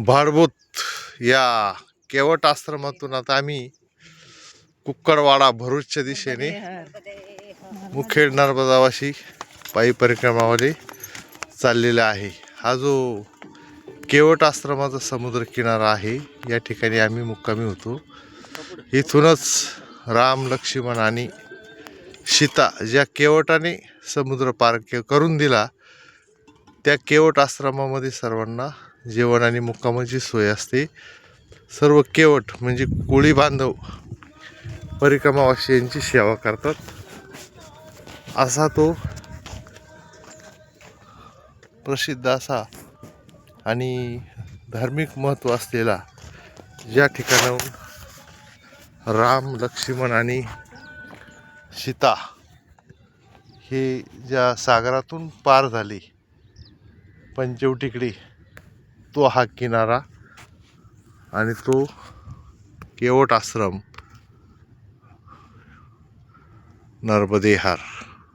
भाडभूत या केवट आश्रमातून आता आम्ही कुक्कडवाडा भरूचच्या दिशेने मुखेड नर्मदावाशी पायी परिक्रमामध्ये चाललेला आहे. हा जो केवट आश्रमाचा समुद्र किनारा आहे या ठिकाणी आम्ही मुक्कामी होतो. इथूनच राम, लक्ष्मण आणि सीता ज्या केवटाने समुद्र पार करून दिला त्या केवट आश्रमामध्ये सर्वांना जेवण आणि मुक्कामाची सोय असते. सर्व केवट म्हणजे कोळी बांधव परिक्रमावासियांची सेवा करतात. असा तो प्रसिद्ध असा आणि धार्मिक महत्त्व असलेला ज्या ठिकाणाहून राम, लक्ष्मण आणि सीता हे ज्या सागरातून पार झाले पंचवटीकडे, तो हा किनारा आणि तो केवट आश्रम नर्मदेहार.